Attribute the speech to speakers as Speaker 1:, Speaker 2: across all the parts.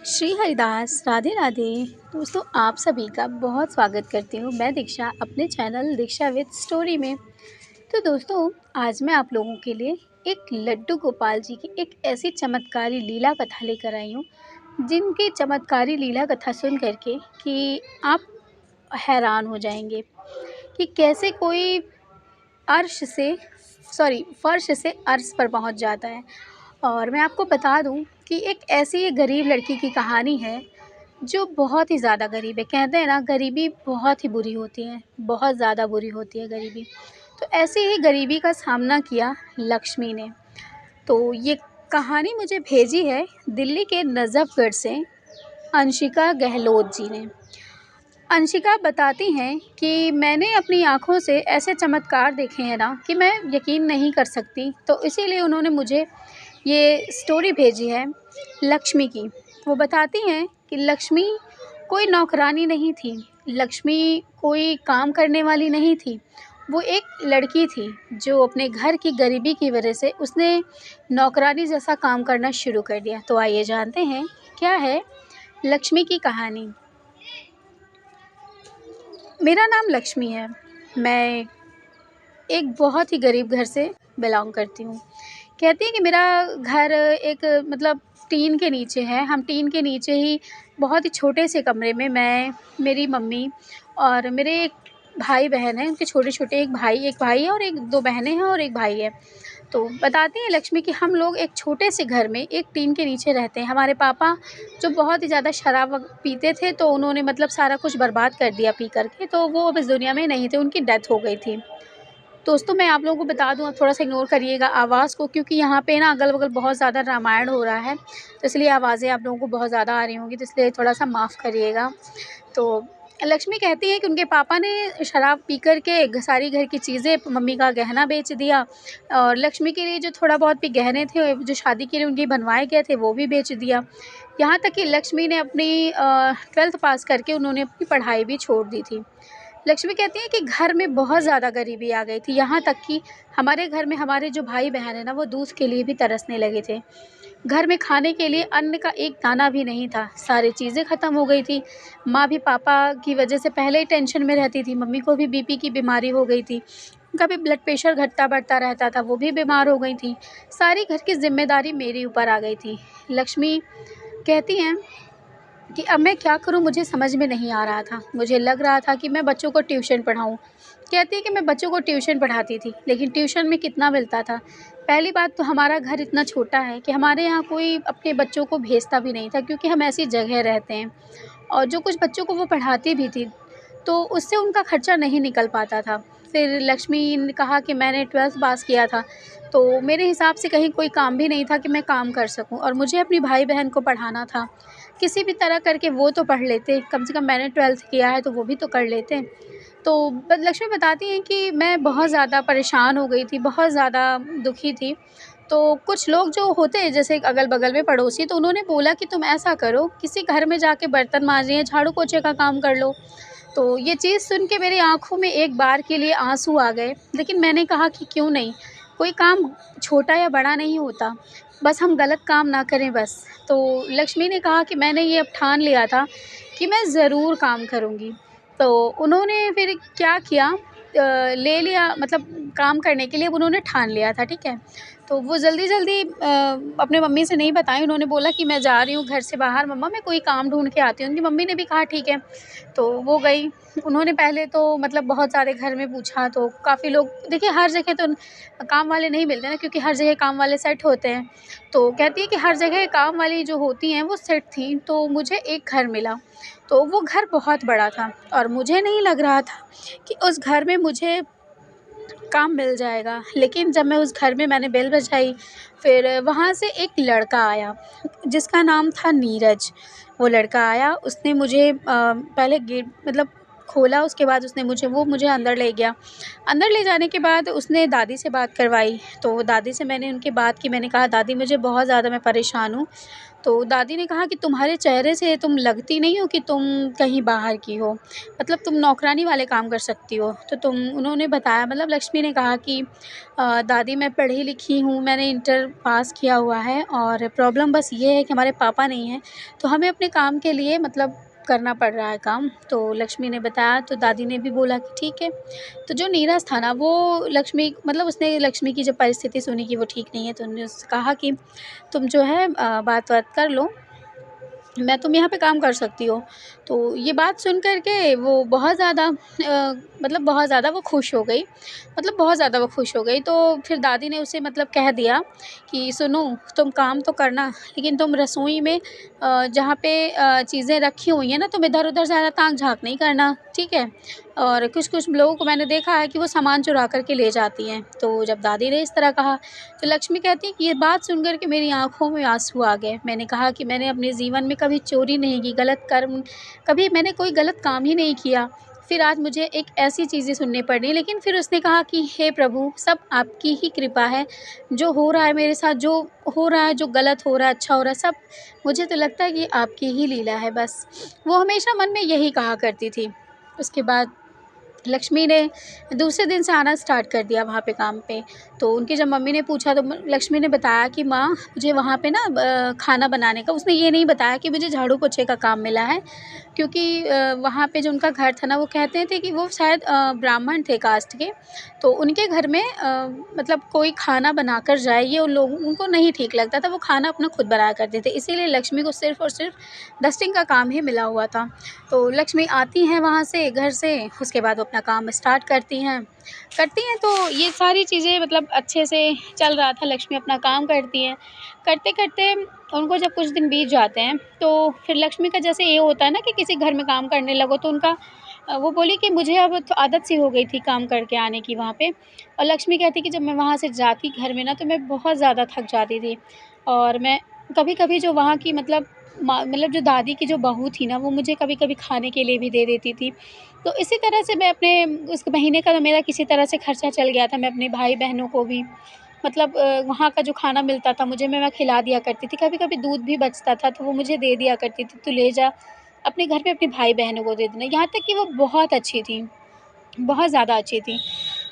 Speaker 1: श्री हरिदास राधे राधे। दोस्तों, आप सभी का बहुत स्वागत करती हूँ मैं दीक्षा अपने चैनल दीक्षा विद स्टोरी में। तो दोस्तों, आज मैं आप लोगों के लिए एक लड्डू गोपाल जी की एक ऐसी चमत्कारी लीला कथा लेकर आई हूँ, जिनकी चमत्कारी लीला कथा सुन करके कि आप हैरान हो जाएंगे कि कैसे कोई फर्श से अर्श पर पहुँच जाता है। और मैं आपको बता दूँ कि एक ऐसी गरीब लड़की की कहानी है, जो बहुत ही ज़्यादा गरीब है। कहते हैं ना, गरीबी बहुत ही बुरी होती है, बहुत ज़्यादा बुरी होती है गरीबी। तो ऐसे ही गरीबी का सामना किया लक्ष्मी ने। तो ये कहानी मुझे भेजी है दिल्ली के नज़फ़गढ़ से अंशिका गहलोत जी ने। अंशिका बताती हैं कि मैंने अपनी आँखों से ऐसे चमत्कार देखे हैं ना, कि मैं यकीन नहीं कर सकती। तो इसीलिए उन्होंने मुझे ये स्टोरी भेजी है लक्ष्मी की। वो बताती हैं कि लक्ष्मी कोई नौकरानी नहीं थी, लक्ष्मी कोई काम करने वाली नहीं थी। वो एक लड़की थी जो अपने घर की गरीबी की वजह से उसने नौकरानी जैसा काम करना शुरू कर दिया। तो आइए जानते हैं क्या है लक्ष्मी की कहानी। मेरा नाम लक्ष्मी है। मैं एक बहुत ही गरीब घर से बिलॉन्ग करती हूँ। कहती हैं कि मेरा घर एक टीन के नीचे है। हम टीन के नीचे ही बहुत ही छोटे से कमरे में मैं, मेरी मम्मी और मेरे एक भाई-बहन हैं। उनके छोटे-छोटे एक भाई है और 2 बहनें हैं और 1 भाई है। तो बताती हैं लक्ष्मी कि हम लोग एक छोटे से घर में एक टीन के नीचे रहते हैं। हमारे पापा जो बहुत ही ज़्यादा शराब पीते थे, तो उन्होंने सारा कुछ बर्बाद कर दिया पी कर के, तो वो अब इस दुनिया में नहीं थे, उनकी डेथ हो गई थी। दोस्तों, मैं आप लोगों को बता दूँ, आप थोड़ा-सा इग्नोर करिएगा आवाज़ को, क्योंकि यहाँ पे ना अगल-बगल बहुत ज़्यादा रामायण हो रहा है, तो इसलिए आवाज़ें आप लोगों को बहुत ज़्यादा आ रही होंगी, तो इसलिए थोड़ा-सा माफ़ करिएगा। तो लक्ष्मी कहती है कि उनके पापा ने शराब पी कर के सारी घर की चीज़ें, मम्मी का गहना बेच दिया और लक्ष्मी के लिए जो थोड़ा बहुत भी गहने थे, जो शादी के लिए उनके बनवाए गए थे, वो भी बेच दिया। यहाँ तक कि लक्ष्मी ने अपनी 12th पास करके उन्होंने अपनी पढ़ाई भी छोड़ दी थी। लक्ष्मी कहती हैं कि घर में बहुत ज़्यादा गरीबी आ गई थी, यहाँ तक कि हमारे घर में हमारे जो भाई-बहन हैं ना, वो दूध के लिए भी तरसने लगे थे। घर में खाने के लिए अन्न का एक दाना भी नहीं था, सारी चीज़ें ख़त्म हो गई थी। माँ भी पापा की वजह से पहले ही टेंशन में रहती थी, मम्मी को भी बीपी की बीमारी हो गई थी, उनका भी ब्लड प्रेशर घटता-बढ़ता रहता था, वो भी बीमार हो गई थी। सारी घर की ज़िम्मेदारी मेरे ऊपर आ गई थी। लक्ष्मी कहती हैं कि अब मैं क्या करूँ, मुझे समझ में नहीं आ रहा था। मुझे लग रहा था कि मैं बच्चों को ट्यूशन पढ़ाऊँ। कहती है कि मैं बच्चों को ट्यूशन पढ़ाती थी, लेकिन ट्यूशन में कितना मिलता था। पहली बात तो हमारा घर इतना छोटा है कि हमारे यहाँ कोई अपने बच्चों को भेजता भी नहीं था, क्योंकि हम ऐसी जगह रहते हैं। और जो कुछ बच्चों को वो पढ़ाती भी थी, तो उससे उनका खर्चा नहीं निकल पाता था। फिर लक्ष्मी ने कहा कि मैंने 12th पास किया था, तो मेरे हिसाब से कहीं कोई काम भी नहीं था कि मैं काम कर सकूँ, और मुझे अपनी भाई-बहन को पढ़ाना था। किसी भी तरह करके वो तो पढ़ लेते, कम से कम मैंने 12th किया है तो वो भी तो कर लेते। तो ब लक्ष्मी बताती हैं कि मैं बहुत ज़्यादा परेशान हो गई थी, बहुत ज़्यादा दुखी थी। तो कुछ लोग जो होते हैं, जैसे अगल-बगल में पड़ोसी, तो उन्होंने बोला कि तुम ऐसा करो, किसी घर में जाके बर्तन माँजिए, झाड़ू-पोछे का काम कर लो। तो ये चीज़ सुन के मेरी आँखों में एक बार के लिए आँसू आ गए, लेकिन मैंने कहा कि क्यों नहीं, कोई काम छोटा या बड़ा नहीं होता, बस हम गलत काम ना करें बस। तो लक्ष्मी ने कहा कि मैंने ये अब ठान लिया था कि मैं ज़रूर काम करूँगी। तो उन्होंने फिर क्या किया, ले लिया, काम करने के लिए अब उन्होंने ठान लिया था, ठीक है। तो वो जल्दी-जल्दी अपने मम्मी से नहीं बताई, उन्होंने बोला कि मैं जा रही हूँ घर से बाहर मम्मा, मैं कोई काम ढूँढ के आती हूँ। उनकी मम्मी ने भी कहा ठीक है। तो वो गई। उन्होंने पहले तो बहुत सारे घर में पूछा, तो काफ़ी लोग, देखिए हर जगह तो काम वाले नहीं मिलते ना, क्योंकि हर जगह काम वाले सेट होते हैं। तो कहती है कि हर जगह काम वाली जो होती हैं वो सेट थी, तो मुझे एक घर मिला। तो वो घर बहुत बड़ा था और मुझे नहीं लग रहा था कि उस घर में मुझे काम मिल जाएगा। लेकिन जब मैं उस घर में मैंने बेल बजाई, फिर वहाँ से एक लड़का आया जिसका नाम था नीरज। वो लड़का आया, उसने मुझे पहले गेट खोला, उसके बाद उसने मुझे अंदर ले गया। अंदर ले जाने के बाद उसने दादी से बात करवाई, तो दादी से मैंने उनकी बात की, मैंने कहा दादी मुझे बहुत ज़्यादा, मैं परेशान हूँ, तो दादी ने कहा कि तुम्हारे चेहरे से तुम लगती नहीं हो कि तुम कहीं बाहर की हो, मतलब तुम नौकरानी वाले काम कर सकती हो। तो उन्होंने बताया, मतलब लक्ष्मी ने कहा कि दादी मैं पढ़ी लिखी हूँ, मैंने इंटर पास किया हुआ है और प्रॉब्लम बस ये है कि हमारे पापा नहीं हैं, तो हमें अपने काम के लिए मतलब करना पड़ रहा है काम। तो लक्ष्मी ने बताया, तो दादी ने भी बोला कि ठीक है। तो जो नीरज था ना, वो लक्ष्मी मतलब उसने लक्ष्मी की जब परिस्थिति सुनी कि वो ठीक नहीं है, तो उन्होंने उससे कहा कि तुम जो है बात-वात कर लो, मैं तुम यहाँ पे काम कर सकती हो। तो ये बात सुन कर के वो बहुत ज़्यादा मतलब बहुत ज़्यादा वो खुश हो गई, मतलब बहुत ज़्यादा वो खुश हो गई। तो फिर दादी ने उसे मतलब कह दिया कि सुनो, तुम काम तो करना, लेकिन तुम रसोई में जहाँ पे चीज़ें रखी हुई हैं ना, तुम इधर-उधर ज़्यादा ताक-झाँक नहीं करना, ठीक है? और कुछ-कुछ लोगों को मैंने देखा है कि वो सामान चुरा कर के ले जाती हैं। तो जब दादी ने इस तरह कहा, तो लक्ष्मी कहती है कि ये बात सुन कर के मेरी आँखों में आँसू आ गए। मैंने कहा कि मैंने अपने जीवन में कभी चोरी नहीं की, गलत कर्म कभी मैंने कोई गलत काम ही नहीं किया। फिर आज मुझे एक ऐसी चीज़ें सुननी पड़ रही, लेकिन फिर उसने कहा कि हे प्रभु, सब आपकी ही कृपा है। जो हो रहा है मेरे साथ, जो हो रहा है, जो गलत हो रहा है, अच्छा हो रहा है, सब मुझे तो लगता है कि आपकी ही लीला है बस। वो हमेशा मन में यही कहा करती थी। उसके बाद लक्ष्मी ने दूसरे दिन से आना स्टार्ट कर दिया वहाँ पे काम पे। तो उनकी जब मम्मी ने पूछा, तो लक्ष्मी ने बताया कि माँ, मुझे वहाँ पे ना खाना बनाने का, उसने ये नहीं बताया कि मुझे झाड़ू पोछे का काम मिला है, क्योंकि वहाँ पे जो उनका घर था ना, वो कहते थे कि वो शायद ब्राह्मण थे कास्ट के, तो उनके घर में मतलब कोई खाना बनाकर जाए, ये उनको नहीं ठीक लगता था। वो खाना अपना खुद बनाया करते थे, इसीलिए लक्ष्मी को सिर्फ़ और सिर्फ़ डस्टिंग का काम ही मिला हुआ था। तो लक्ष्मी आती हैं वहाँ से, घर से, उसके बाद वो अपना काम स्टार्ट करती हैं तो ये सारी चीज़ें मतलब अच्छे से चल रहा था। लक्ष्मी अपना काम करती हैं, करते-करते उनको जब कुछ दिन बीत जाते हैं, तो फिर लक्ष्मी का जैसे ये होता है ना कि किसी घर में काम करने लगो, तो उनका वो बोली कि मुझे अब तो आदत सी हो गई थी काम करके आने की वहाँ पे। और लक्ष्मी कहती कि जब मैं वहाँ से जाती घर में ना, तो मैं बहुत ज़्यादा थक जाती थी, और मैं कभी-कभी जो वहाँ की मतलब जो दादी की जो बहू थी ना, वो मुझे कभी-कभी खाने के लिए भी दे देती थी। तो इसी तरह से मैं अपने उस महीने का तो मेरा किसी तरह से खर्चा चल गया था। मैं अपने भाई-बहनों को भी मतलब वहाँ का जो खाना मिलता था मुझे, मैं खिला दिया करती थी। कभी-कभी दूध भी बचता था, तो वो मुझे दे दिया करती थी, "तू ले जा, अपने घर पे अपने भाई-बहनों को दे देना।" यहाँ तक कि वो बहुत अच्छी थीं। बहुत ज़्यादा अच्छी थी।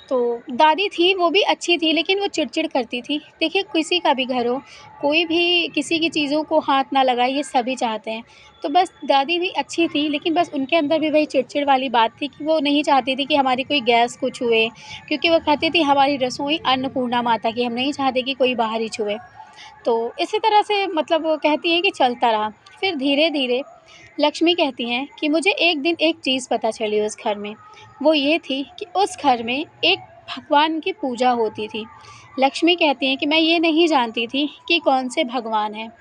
Speaker 1: तो दादी थी, वो भी अच्छी थी, लेकिन वो चिड़-चिड़ करती थी। देखिए, किसी का भी घर हो, कोई भी किसी की चीज़ों को हाथ ना लगाए, ये सभी चाहते हैं। तो बस दादी भी अच्छी थी, लेकिन बस उनके अंदर भी वही चिड़-चिड़ वाली बात थी कि वो नहीं चाहती थी कि हमारी कोई गैस को छुए, क्योंकि वो कहती थी हमारी रसोई अन्नपूर्णा माता की, हम नहीं चाहते कि कोई बाहर ही छुए। तो इसी तरह से मतलब वो कहती हैं कि चलता रहा। फिर धीरे-धीरे लक्ष्मी कहती हैं कि मुझे एक दिन एक चीज़ पता चली उस घर में। वो ये थी कि उस घर में एक भगवान की पूजा होती थी। लक्ष्मी कहती हैं कि मैं ये नहीं जानती थी कि कौन से भगवान हैं।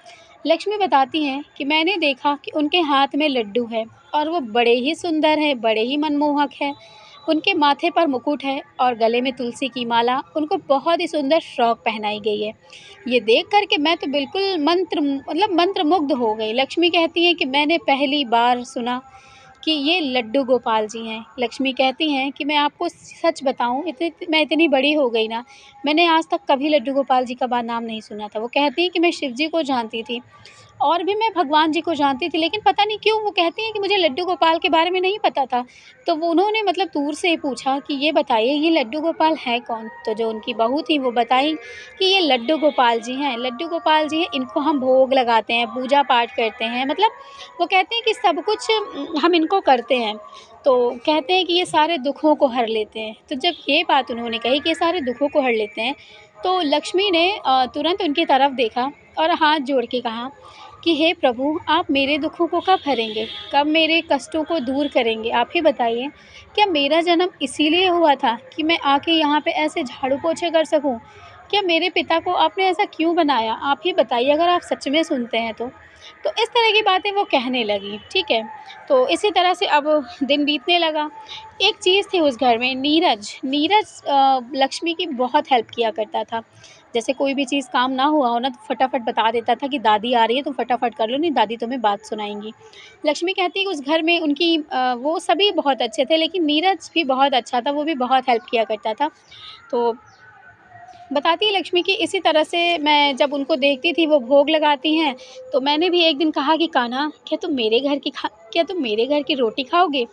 Speaker 1: लक्ष्मी बताती हैं कि मैंने देखा कि उनके हाथ में लड्डू है, और वो बड़े ही सुंदर हैं, बड़े ही मनमोहक हैं। उनके माथे पर मुकुट है और गले में तुलसी की माला, उनको बहुत ही सुंदर फ्रॉक पहनाई गई है। ये देख कर के मैं तो बिल्कुल मंत्रमुग्ध हो गई। लक्ष्मी कहती हैं कि मैंने पहली बार सुना कि ये लड्डू गोपाल जी हैं। लक्ष्मी कहती हैं कि मैं आपको सच बताऊँ, मैं इतनी बड़ी हो गई ना, मैंने आज तक कभी लड्डू गोपाल जी का नाम नहीं सुना था। वो कहती हैं कि मैं शिव जी को जानती थी, और भी मैं भगवान जी को जानती थी, लेकिन पता नहीं क्यों वो कहती हैं कि मुझे लड्डू गोपाल के बारे में नहीं पता था। तो वो उन्होंने मतलब दूर से ही पूछा कि ये बताइए, ये लड्डू गोपाल है कौन? तो जो उनकी बहू थी वो बताई कि ये लड्डू गोपाल जी हैं, लड्डू गोपाल जी हैं, इनको हम भोग लगाते हैं, पूजा-पाठ करते हैं। मतलब वो कहते हैं कि सब कुछ हम इनको करते हैं। तो कहते हैं कि ये सारे दुखों को हर लेते हैं। तो जब ये बात उन्होंने कही कि ये सारे दुखों को हर लेते हैं, तो लक्ष्मी ने तुरंत उनकी तरफ देखा और हाथ जोड़ के कहा कि हे प्रभु, आप मेरे दुखों को कब हरेंगे? कब मेरे कष्टों को दूर करेंगे? आप ही बताइए, क्या मेरा जन्म इसीलिए हुआ था कि मैं आके यहाँ पे ऐसे झाड़ू-पोछे कर सकूँ? क्या मेरे पिता को आपने ऐसा क्यों बनाया? आप ही बताइए, अगर आप सच में सुनते हैं तो। तो इस तरह की बातें वो कहने लगी, ठीक है? तो इसी तरह से अब दिन बीतने लगा। एक चीज़ थी उस घर में, नीरज लक्ष्मी की बहुत हेल्प किया करता था। जैसे कोई भी चीज़ काम ना हुआ हो ना, तो फटाफट बता देता था कि दादी आ रही है, तुम फटाफट कर लो, नहीं दादी तुम्हें बात सुनाएँगी। लक्ष्मी कहती है कि उस घर में उनकी वो सभी बहुत अच्छे थे, लेकिन नीरज भी बहुत अच्छा था, वो भी बहुत हेल्प किया करता था। तो बताती है लक्ष्मी कि इसी तरह से मैं जब उनको देखती थी वो भोग लगाती हैं, तो मैंने भी एक दिन कहा कि कान्हा क्या तुम मेरे घर की रोटी खाओगे?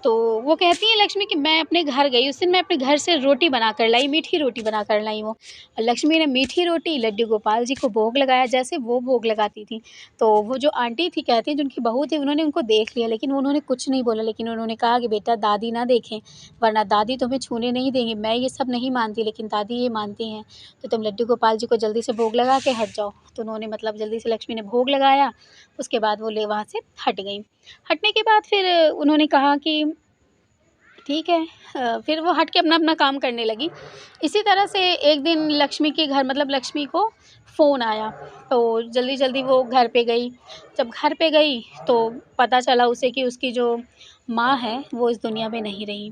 Speaker 1: तो वो कहती है लक्ष्मी कि मैं अपने घर गई, उस दिन मैं अपने घर से रोटी बना कर लाई, मीठी रोटी बना कर लाई हूँ। और लक्ष्मी ने मीठी रोटी लड्डू गोपाल जी को भोग लगाया जैसे वो भोग लगाती थी। तो वो जो आंटी थी कहती हैं जो उनकी बहू थी उन्होंने उनको देख लिया, लेकिन उन्होंने कुछ नहीं बोला, लेकिन उन्होंने कहा कि बेटा दादी ना देखें, वरना दादी तुम्हें छूने नहीं देंगी। मैं ये सब नहीं मानती लेकिन दादी ये मानती हैं, तो तुम लड्डू गोपाल जी को जल्दी से भोग लगा के हट जाओ। तो उन्होंने मतलब जल्दी से लक्ष्मी ने भोग लगाया, उसके बाद वो ले वहाँ से हट गईं। हटने के बाद फिर उन्होंने कहा कि ठीक है। फिर वो हट के अपना-अपना काम करने लगी। इसी तरह से एक दिन लक्ष्मी के घर मतलब लक्ष्मी को फ़ोन आया, तो जल्दी-जल्दी वो घर पे गई। जब घर पे गई तो पता चला उसे कि उसकी जो माँ है वो इस दुनिया में नहीं रही।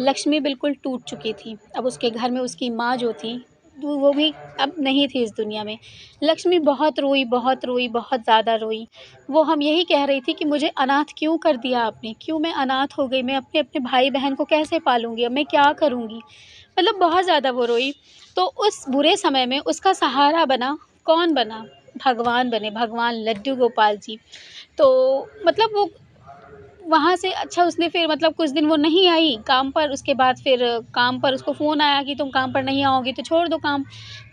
Speaker 1: लक्ष्मी बिल्कुल टूट चुकी थी। अब उसके घर में उसकी माँ जो थी, तो वो भी अब नहीं थी इस दुनिया में। लक्ष्मी बहुत रोई, बहुत ज़्यादा रोई। वो हम यही कह रही थी कि मुझे अनाथ क्यों कर दिया आपने? क्यों मैं अनाथ हो गई? मैं अपने-अपने भाई-बहन को कैसे पालूँगी? अब मैं क्या करूँगी? मतलब बहुत ज़्यादा वो रोई। तो उस बुरे समय में उसका सहारा बना कौन बना? भगवान बने, भगवान लड्डू गोपाल जी। तो मतलब वो वहाँ से अच्छा उसने फिर मतलब कुछ दिन वो नहीं आई काम पर, उसके बाद फिर काम पर उसको फ़ोन आया कि तुम काम पर नहीं आओगी तो छोड़ दो काम।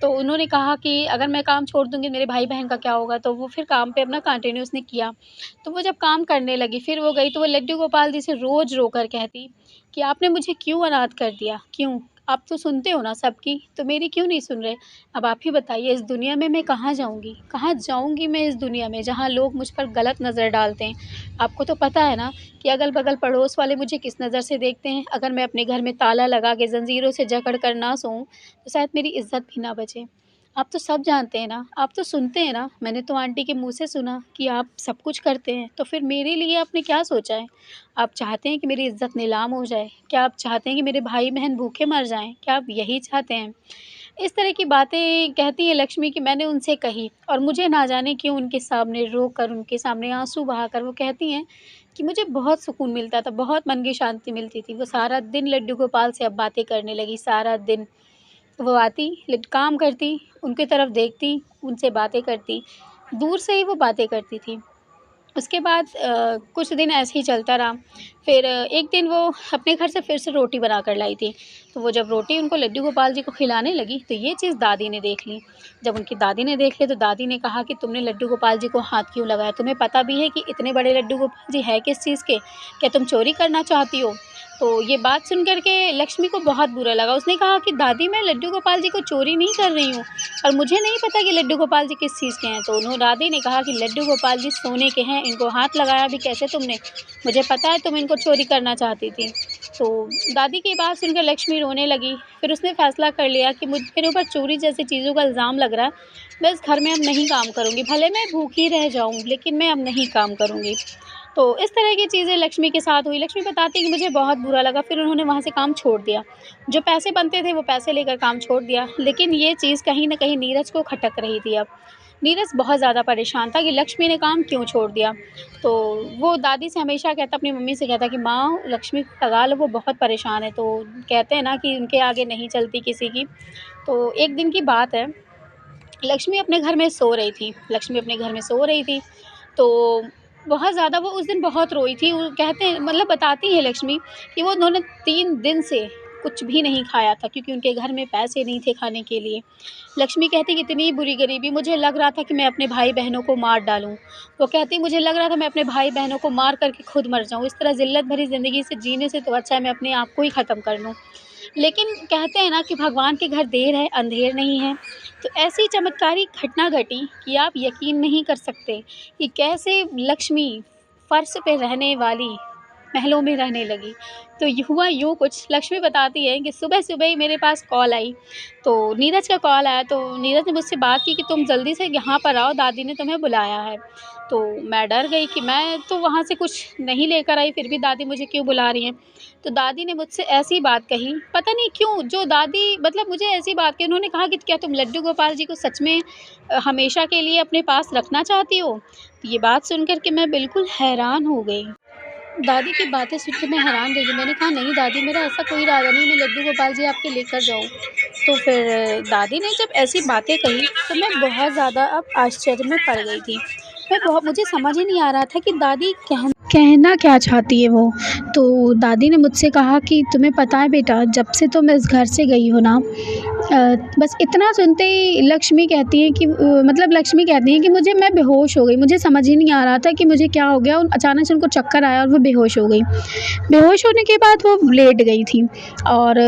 Speaker 1: तो उन्होंने कहा कि अगर मैं काम छोड़ दूँगी मेरे भाई-बहन का क्या होगा? तो वो फिर काम पे अपना कंटिन्यू उसने किया। तो वो जब काम करने लगी फिर वो गई तो वो लड्डू गोपाल जी से रोज़ रोकर कहती कि आपने मुझे क्यों अनाथ कर दिया? क्यों? आप तो सुनते हो ना सबकी, तो मेरी क्यों नहीं सुन रहे? अब आप ही बताइए इस दुनिया में मैं कहाँ जाऊँगी? कहाँ जाऊँगी मैं इस दुनिया में जहाँ लोग मुझ पर गलत नज़र डालते हैं? आपको तो पता है ना कि अगल-बगल पड़ोस वाले मुझे किस नज़र से देखते हैं। अगर मैं अपने घर में ताला लगा के ज़ंजीरों से जकड़ कर ना सोऊँ, तो शायद मेरी इज़्ज़त भी ना बचे। आप तो सब जानते हैं ना, आप तो सुनते हैं ना, मैंने तो आंटी के मुँह से सुना कि आप सब कुछ करते हैं, तो फिर मेरे लिए आपने क्या सोचा है? आप चाहते हैं कि मेरी इज़्ज़त नीलाम हो जाए? क्या आप चाहते हैं कि मेरे भाई-बहन भूखे मर जाएँ? क्या आप यही चाहते हैं? इस तरह की बातें कहती है लक्ष्मी कि मैंने उनसे कही और मुझे ना जाने क्यों उनके सामने रोकर, उनके सामने आँसू बहाकर वो कहती हैं कि मुझे बहुत सुकून मिलता था, बहुत मन की शांति मिलती थी। वो सारा दिन लड्डू गोपाल से अब बातें करने लगी, सारा दिन। वो आती, काम करती, उनकी तरफ देखती, उनसे बातें करती, दूर से ही वो बातें करती थी। उसके बाद कुछ दिन ऐसे ही चलता रहा। फिर एक दिन वो अपने घर से फिर से रोटी बना कर लाई थी। तो वो जब रोटी उनको लड्डू गोपाल जी को खिलाने लगी, तो ये चीज़ दादी ने देख ली। जब उनकी दादी ने देख ली, तो दादी ने कहा कि तुमने लड्डू गोपाल जी को हाथ क्यों लगाया? तुम्हें पता भी है कि इतने बड़े लड्डू गोपाल जी हैं किस चीज़ के? क्या तुम चोरी करना चाहती हो? तो ये बात सुन कर के लक्ष्मी को बहुत बुरा लगा। उसने कहा कि दादी मैं लड्डू गोपाल जी को चोरी नहीं कर रही हूँ और मुझे नहीं पता कि लड्डू गोपाल जी किस चीज़ के हैं। तो दादी ने कहा कि लड्डू गोपाल जी सोने के हैं, इनको हाथ लगाया भी कैसे तुमने? मुझे पता है तुम इनको चोरी करना चाहती थी। तो दादी की बात सुनकर लक्ष्मी रोने लगी। फिर उसने फ़ैसला कर लिया कि मेरे ऊपर चोरी जैसी चीज़ों का इल्ज़ाम लग रहा है, मैं इस घर में अब नहीं काम करूँगी। भले मैं भूखी रह जाऊँ, लेकिन मैं अब नहीं काम करूँगी। तो इस तरह की चीज़ें लक्ष्मी के साथ हुई। लक्ष्मी बताती है कि मुझे बहुत बुरा लगा, फिर उन्होंने वहाँ से काम छोड़ दिया। जो पैसे बनते थे, वो पैसे लेकर काम छोड़ दिया। लेकिन ये चीज़ कहीं न कहीं नीरज को खटक रही थी अब। नीरज बहुत ज़्यादा परेशान था कि लक्ष्मी ने काम क्यों छोड़ दिया। तो वो दादी से हमेशा कहता, अपनी मम्मी से कहता कि माँ, लक्ष्मी को लगा लो, वो बहुत परेशान है। तो कहते हैं ना कि उनके आगे नहीं चलती किसी की। तो एक दिन की बात है, लक्ष्मी अपने घर में सो रही थी, तो बहुत ज़्यादा वो उस दिन बहुत रोई थी। वो कहते हैं मतलब बताती है लक्ष्मी कि वो उन्होंने 3 दिन से कुछ भी नहीं खाया था क्योंकि उनके घर में पैसे नहीं थे खाने के लिए। लक्ष्मी कहती कि इतनी बुरी गरीबी, मुझे लग रहा था कि मैं अपने भाई-बहनों को मार डालूँ। वो कहती मुझे लग रहा था मैं अपने भाई-बहनों को मार कर के खुद मर जाऊँ। इस तरह ज़िल्लत भरी ज़िंदगी से जीने से तो अच्छा है मैं अपने आप को ही ख़त्म कर लूँ। लेकिन कहते हैं ना कि भगवान के घर देर है, अंधेर नहीं है। तो ऐसी चमत्कारी घटना घटी कि आप यकीन नहीं कर सकते कि कैसे लक्ष्मी फर्श पे रहने वाली महलों में रहने लगी। तो हुआ यूँ कुछ, लक्ष्मी बताती है कि सुबह-सुबह ही मेरे पास कॉल आई। तो नीरज का कॉल आया, तो नीरज ने मुझसे बात की कि तुम जल्दी से यहाँ पर आओ, दादी ने तुम्हें बुलाया है। तो मैं डर गई कि मैं तो वहाँ से कुछ नहीं लेकर आई, फिर भी दादी मुझे क्यों बुला रही हैं। तो दादी ने मुझसे ऐसी बात कही, पता नहीं क्यों जो दादी मतलब मुझे ऐसी बात कही, उन्होंने कहा कि क्या तुम लड्डू गोपाल जी को सच में हमेशा के लिए अपने पास रखना चाहती हो? तो ये बात सुन कर के मैं बिल्कुल हैरान हो गई। दादी की बातें सुन के मैं हैरान रह गई। मैंने कहा नहीं दादी, मेरा ऐसा कोई इरादा नहीं, मैं लड्डू गोपाल जी आपके लेकर जाऊँ। तो फिर दादी ने जब ऐसी बातें कही तो मैं बहुत ज़्यादा अब आश्चर्य में पड़ गई थी। मुझे समझ ही नहीं आ रहा था कि दादी कहना क्या चाहती है वो। तो दादी ने मुझसे कहा कि तुम्हें पता है बेटा, जब से तुम इस घर से गई हो ना, बस इतना सुनते ही लक्ष्मी कहती है कि लक्ष्मी कहती हैं कि मैं बेहोश हो गई। मुझे समझ ही नहीं आ रहा था कि मुझे क्या हो गया। अचानक से उनको चक्कर आया और वो बेहोश हो गई। बेहोश होने के बाद वो लेट गई थी और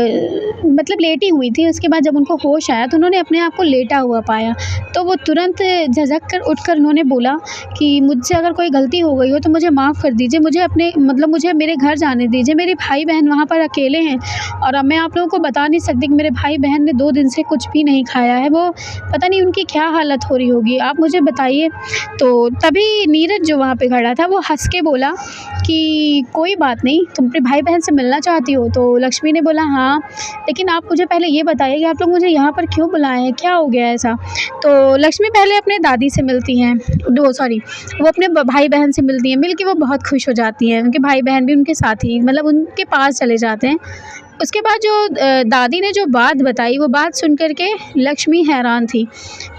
Speaker 1: लेटी हुई थी। उसके बाद जब उनको होश आया तो उन्होंने अपने आप को लेटा हुआ पाया। तो वो तुरंत झटक कर उठकर उन्होंने बोला कि मुझसे अगर कोई गलती हो गई हो तो मुझे माफ़ कर दीजिए। मुझे मेरे घर जाने दीजिए। मेरे भाई-बहन वहाँ पर अकेले हैं और अब मैं आप लोगों को बता नहीं सकती कि मेरे भाई-बहन ने 2 दिन से कुछ भी नहीं खाया है। वो पता नहीं उनकी क्या हालत हो रही होगी, आप मुझे बताइए। तो तभी नीरज जो वहाँ पे खड़ा था वो हँस के बोला कि कोई बात नहीं, तुम अपने भाई-बहन से मिलना चाहती हो? तो लक्ष्मी ने बोला हाँ, लेकिन आप मुझे पहले ये बताइए कि आप लोग मुझे यहाँ पर क्यों बुलाए हैं? क्या हो गया ऐसा? तो लक्ष्मी पहले अपने दादी से मिलती हैं, वो अपने भाई-बहन से मिलती हैं। मिल के वो बहुत खुश हो जाती हैं। उनके भाई-बहन भी उनके साथ ही उनके पास चले जाते हैं। उसके बाद जो दादी ने जो बात बताई, वो बात सुन कर के लक्ष्मी हैरान थी।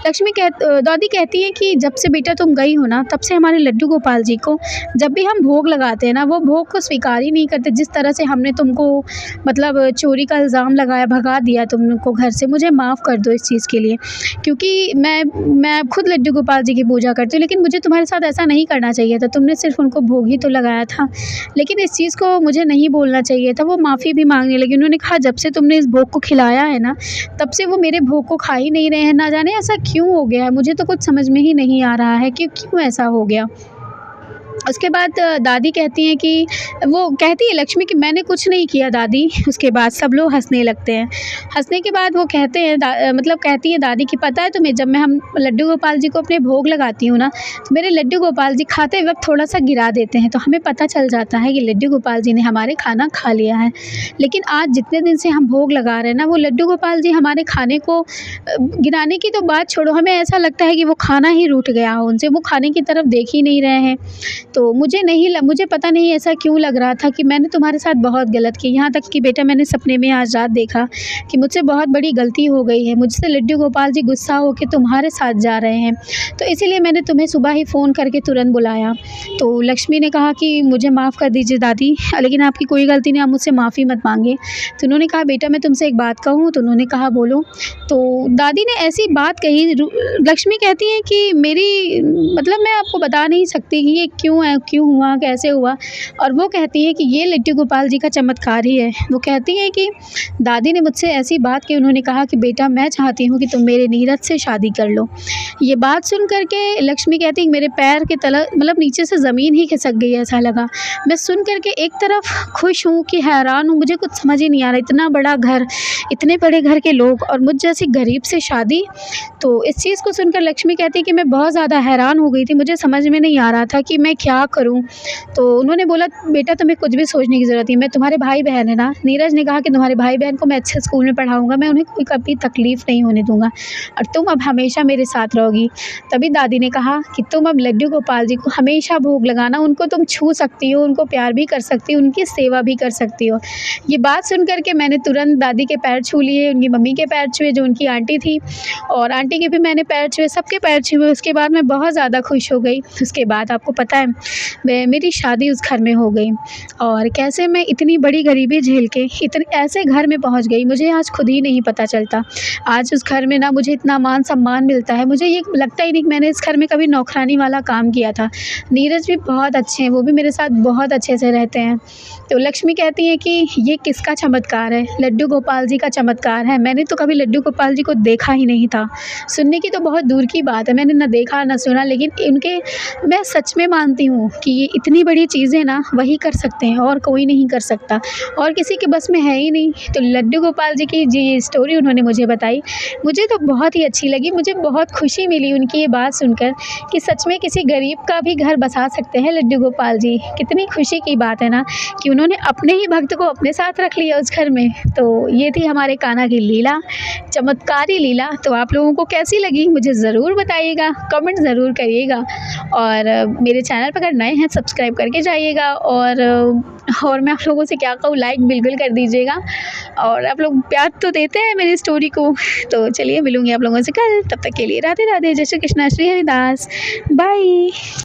Speaker 1: दादी कहती है कि जब से बेटा तुम गई हो ना, तब से हमारे लड्डू गोपाल जी को जब भी हम भोग लगाते हैं ना, वो भोग को स्वीकार ही नहीं करते। जिस तरह से हमने तुमको चोरी का इल्ज़ाम लगाया, भगा दिया तुमको घर से, मुझे माफ़ कर दो इस चीज़ के लिए। क्योंकि मैं खुद लड्डू गोपाल जी की पूजा करती हूँ, लेकिन मुझे तुम्हारे साथ ऐसा नहीं करना चाहिए था। तुमने सिर्फ़ उनको भोग ही तो लगाया था, लेकिन इस चीज़ को मुझे नहीं बोलना चाहिए था। वो माफ़ी भी माँगने लगी। उन्होंने कहा जब से तुमने इस भोग को खिलाया है ना, तब से वो मेरे भोग को खा ही नहीं रहे हैं। ना जाने ऐसा क्यों हो गया है, मुझे तो कुछ समझ में ही नहीं आ रहा है कि क्यों ऐसा हो गया। उसके बाद दादी कहती हैं कि वो कहती है लक्ष्मी कि मैंने कुछ नहीं किया दादी। उसके बाद सब लोग हँसने लगते हैं। हँसने के बाद वो कहते हैं कहती है दादी कि पता है तुम्हें, जब हम लड्डू गोपाल जी को अपने भोग लगाती हूँ ना, तो मेरे लड्डू गोपाल जी खाते वक्त थोड़ा-सा गिरा देते हैं, तो हमें पता चल जाता है कि लड्डू गोपाल जी ने हमारे खाना खा लिया है। लेकिन आज जितने दिन से हम भोग लगा रहे हैं ना, वो लड्डू गोपाल जी हमारे खाने को गिराने की तो बात छोड़ो, हमें ऐसा लगता है कि वो खाना ही रूठ गया हो उनसे, वो खाने की तरफ देख ही नहीं रहे हैं। तो मुझे पता नहीं ऐसा क्यों लग रहा था कि मैंने तुम्हारे साथ बहुत गलत की। यहाँ तक कि बेटा मैंने सपने में आज रात देखा कि मुझसे बहुत बड़ी गलती हो गई है। मुझसे लड्डू गोपाल जी गुस्सा होके तुम्हारे साथ जा रहे हैं, तो इसीलिए मैंने तुम्हें सुबह ही फ़ोन करके तुरंत बुलाया। तो लक्ष्मी ने कहा कि मुझे माफ़ कर दीजिए दादी, लेकिन आपकी कोई गलती नहीं, आप मुझसे माफ़ी मत मांगिए। तो उन्होंने कहा बेटा मैं तुमसे एक बात कहूँ? तो उन्होंने कहा बोलो। तो दादी ने ऐसी बात कही। लक्ष्मी कहती हैं कि मैं आपको बता नहीं सकती कि ये क्यों है, क्यों हुआ, कैसे हुआ। और वो कहती है कि ये लड्डू गोपाल जी का चमत्कार ही है। वो कहती हैं कि दादी ने मुझसे ऐसी बात की, उन्होंने कहा कि बेटा मैं चाहती हूँ कि तुम मेरे नीरज से शादी कर लो। ये बात सुन कर के लक्ष्मी कहती है मेरे पैर के तले नीचे से ज़मीन ही खिसक गई, ऐसा लगा। मैं सुन कर के एक तरफ खुश हूँ कि हैरान हूँ, मुझे कुछ समझ ही नहीं आ रहा। इतना बड़ा घर, इतने बड़े घर के लोग और मुझ जैसी गरीब से शादी। तो इस चीज़ को सुनकर लक्ष्मी कहती है कि मैं बहुत ज़्यादा हैरान हो गई थी, मुझे समझ में नहीं आ रहा था कि मैं क्या करूं। तो उन्होंने बोला बेटा तुम्हें कुछ भी सोचने की ज़रूरत नहीं, मैं तुम्हारे भाई बहन है ना। नीरज ने कहा कि तुम्हारे भाई बहन को मैं अच्छे स्कूल में पढ़ाऊँगा, मैं उन्हें कोई कभी तकलीफ़ नहीं होने दूँगा और तुम अब हमेशा मेरे साथ रहोगी। तभी दादी ने कहा कि तुम अब लड्डू गोपाल जी को हमेशा भोग लगाना, उनको तुम छू सकती हो, उनको प्यार भी कर सकती हो, उनकी सेवा भी कर सकती हो। ये बात सुन कर के मैंने तुरंत दादी के पैर छू लिए, उनकी मम्मी के पैर छुए जो उनकी आंटी थी, और आंटी के भी मैंने पैर छुए, सबके पैर छुए। उसके बाद मैं बहुत ज़्यादा खुश हो गई। उसके बाद आपको पता है मेरी शादी उस घर में हो गई और कैसे मैं इतनी बड़ी गरीबी झेल के इतने ऐसे घर में पहुंच गई, मुझे आज खुद ही नहीं पता चलता। आज उस घर में ना मुझे इतना मान सम्मान मिलता है, मुझे ये लगता ही नहीं कि मैंने इस घर में कभी नौकरानी वाला काम किया था। नीरज भी बहुत अच्छे हैं, वो भी मेरे साथ बहुत अच्छे से रहते हैं। तो लक्ष्मी कहती है कि ये किसका चमत्कार है? लड्डू गोपाल जी का चमत्कार है। मैंने तो कभी लड्डू गोपाल जी को देखा ही नहीं था, सुनने की तो बहुत दूर की बात है, मैंने ना देखा ना सुना, लेकिन मैं सच में मानती हूँ कि ये इतनी बड़ी चीज़ें ना वही कर सकते हैं और कोई नहीं कर सकता, और किसी के बस में है ही नहीं। तो लड्डू गोपाल जी की जी स्टोरी उन्होंने मुझे बताई, मुझे तो बहुत ही अच्छी लगी। मुझे बहुत खुशी मिली उनकी ये बात सुनकर कि सच में किसी गरीब का भी घर बसा सकते हैं लड्डू गोपाल जी। कितनी खुशी की बात है ना कि उन्होंने अपने ही भक्त को अपने साथ रख लिया उस घर में। तो ये थी हमारे कान्हा की लीला, चमत्कारी लीला। तो आप लोगों को कैसी लगी मुझे ज़रूर बताइएगा, कमेंट ज़रूर करिएगा, और मेरे चैनल पर अगर नए हैं सब्सक्राइब करके जाइएगा। और मैं आप लोगों से क्या कहूँ, लाइक बिल्कुल कर दीजिएगा। और आप लोग प्यार तो देते हैं मेरी स्टोरी को। तो चलिए मिलूँगी आप लोगों से कल, तब तक के लिए राधे राधे, जय श्री कृष्णा, श्री हरिदास, बाय।